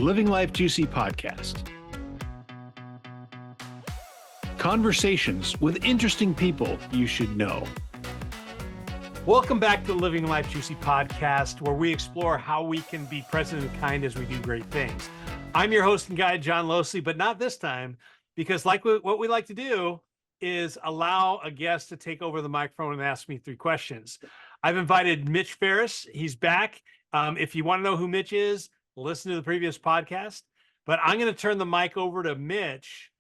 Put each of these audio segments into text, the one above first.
Living Life Juicy podcast. Conversations with interesting people you should know. Welcome back to the Living Life Juicy podcast, where we explore how we can be present and kind as we do great things. I'm your host and guide, John Losey, but not this time, because what we like to do is allow a guest to take over the microphone and ask me 3 questions. I've invited Mitch Fairrais. He's back. If you want to know who Mitch is, listen to the previous podcast. But I'm going to turn the mic over to Mitch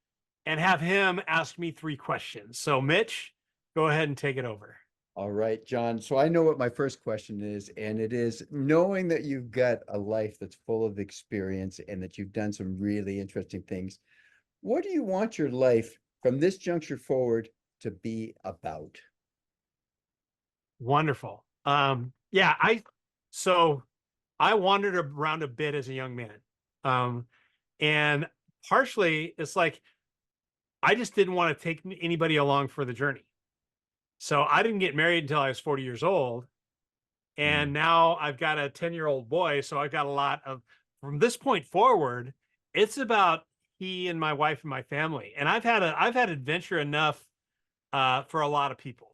and have him ask me 3 questions. So Mitch, go ahead and take it over. All right, John. So I know what my first question is, and it is, knowing that you've got a life that's full of experience and that you've done some really interesting things, what do you want your life from this juncture forward to be about? Wonderful. So I wandered around a bit as a young man. And partially it's like, I just didn't want to take anybody along for the journey. So I didn't get married until I was 40 years old. And now I've got a 10-year-old boy. So I've got a lot of, from this point forward, it's about he and my wife and my family. And I've had adventure enough for a lot of people.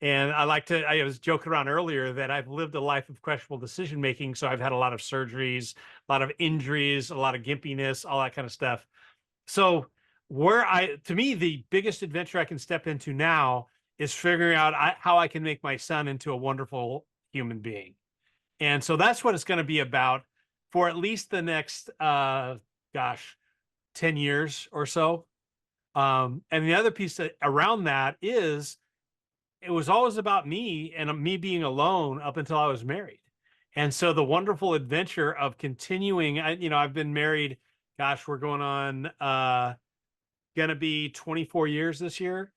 And I was joking around earlier that I've lived a life of questionable decision-making. So I've had a lot of surgeries, a lot of injuries, a lot of gimpiness, all that kind of stuff. So to me, the biggest adventure I can step into now is figuring out how I can make my son into a wonderful human being. And so that's what it's going to be about for at least the next, 10 years or so. And the other piece around that is, it was always about me and me being alone up until I was married. And so the wonderful adventure of continuing, I've been married, we're going on, gonna be 24 years this year.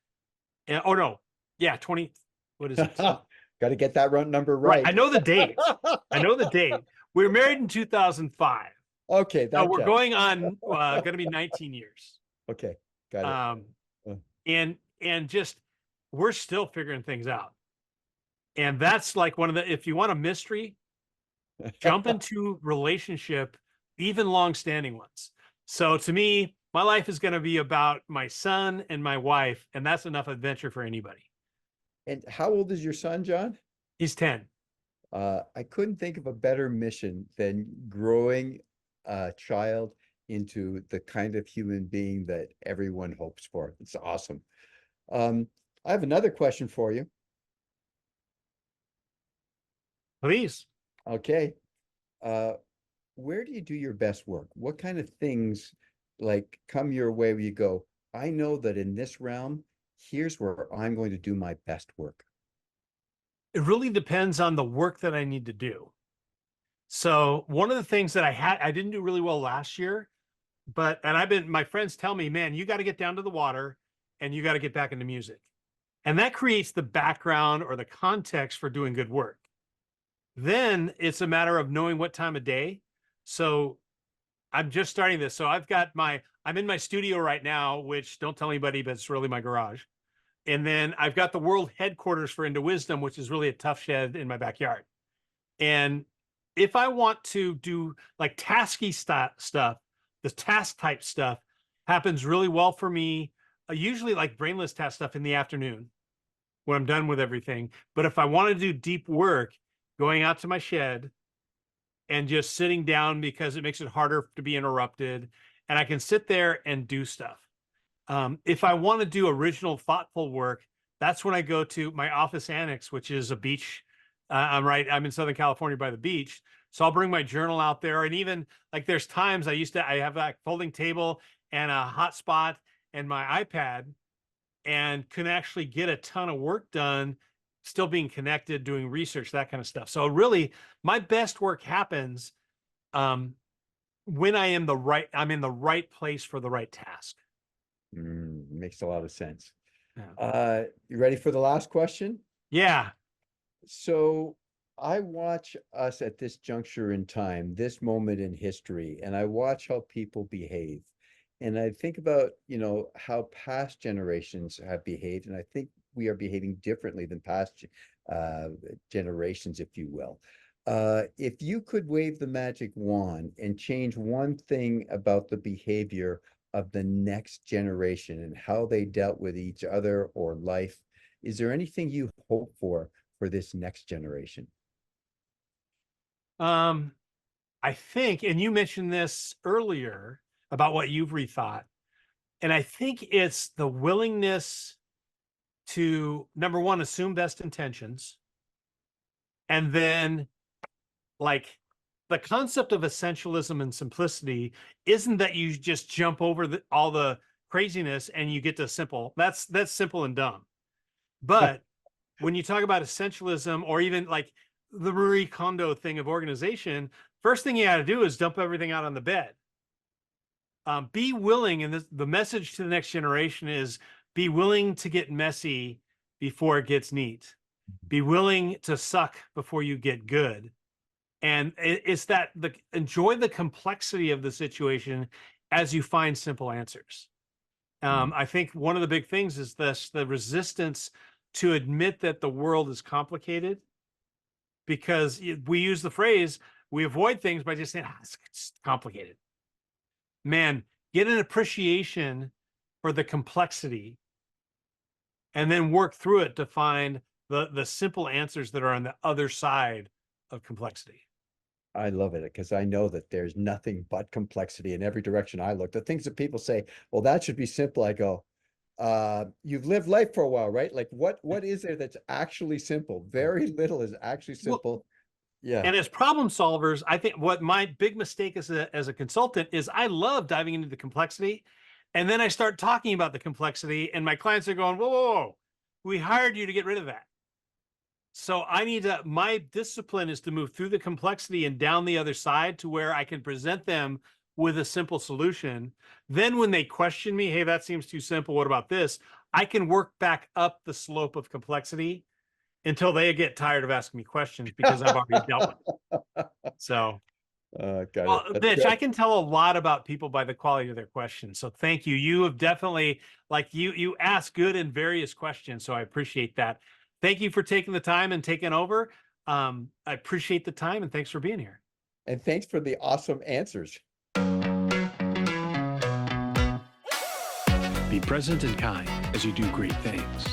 And, 20, what is it? Got to get that number right. I know the date. We were married in 2005. Okay. So we're going on, going to be 19 years. Okay. Got it. And just, we're still figuring things out. And that's like if you want a mystery, jump into relationship, even long-standing ones. So to me, my life is going to be about my son and my wife, and that's enough adventure for anybody. And how old is your son, John? He's 10. I couldn't think of a better mission than growing a child into the kind of human being that everyone hopes for. It's awesome. I have another question for you. Please. Okay. Where do you do your best work? What kind of things come your way where you go, I know that in this realm, here's where I'm going to do my best work? It really depends on the work that I need to do. So one of the things that I didn't do really well last year, my friends tell me, man, you got to get down to the water and you got to get back into music. And that creates the background or the context for doing good work. Then it's a matter of knowing what time of day. So I'm just starting this. So I'm in my studio right now, which don't tell anybody, but it's really my garage. And then I've got the world headquarters for Into Wisdom, which is really a tough shed in my backyard. And if I want to do like tasky stuff, the task type stuff happens really well for me. Usually like brainless task stuff in the afternoon when I'm done with everything. But if I want to do deep work, going out to my shed and just sitting down, because it makes it harder to be interrupted, and I can sit there and do stuff. If I want to do original, thoughtful work, that's when I go to my office annex, which is a beach. I'm in Southern California by the beach. So I'll bring my journal out there. And even like there's times I have a folding table and a hotspot and my iPad, and can actually get a ton of work done, still being connected, doing research, that kind of stuff. So really my best work happens when I'm in the right place for the right task. Makes a lot of sense. Yeah. You ready for the last question? Yeah. So I watch us at this juncture in time, this moment in history, and I watch how people behave. And I think about, how past generations have behaved. And I think we are behaving differently than past generations, if you will. If you could wave the magic wand and change one thing about the behavior of the next generation and how they dealt with each other or life, is there anything you hope for this next generation? I think, and you mentioned this earlier about what you've rethought, and I think it's the willingness to, number one, assume best intentions, and then like the concept of essentialism and simplicity isn't that you just jump over all the craziness and you get to simple. That's simple and dumb. But when you talk about essentialism, or even like the Marie Kondo thing of organization, first thing you got to do is dump everything out on the bed. Be willing, and the message to the next generation is be willing to get messy before it gets neat. Be willing to suck before you get good. And it's that enjoy the complexity of the situation as you find simple answers. I think one of the big things is the resistance to admit that the world is complicated, because we use the phrase, we avoid things by just saying, it's complicated. Man, get an appreciation for the complexity and then work through it to find the simple answers that are on the other side of complexity. I love it because I know that there's nothing but complexity in every direction I look. The things that people say, well, that should be simple. I go, you've lived life for a while, right? Like what is there that's actually simple? Very little is actually simple. Yeah. And as problem solvers, I think what my big mistake as a consultant is I love diving into the complexity. And then I start talking about the complexity and my clients are going, whoa, whoa, whoa. We hired you to get rid of that. So my discipline is to move through the complexity and down the other side to where I can present them with a simple solution. Then when they question me, hey, that seems too simple, what about this? I can work back up the slope of complexity until they get tired of asking me questions because I've already dealt with it. So, got it. Mitch, I can tell a lot about people by the quality of their questions. So thank you. You have definitely, you ask good and various questions. So I appreciate that. Thank you for taking the time and taking over. I appreciate the time and thanks for being here. And thanks for the awesome answers. Be present and kind as you do great things.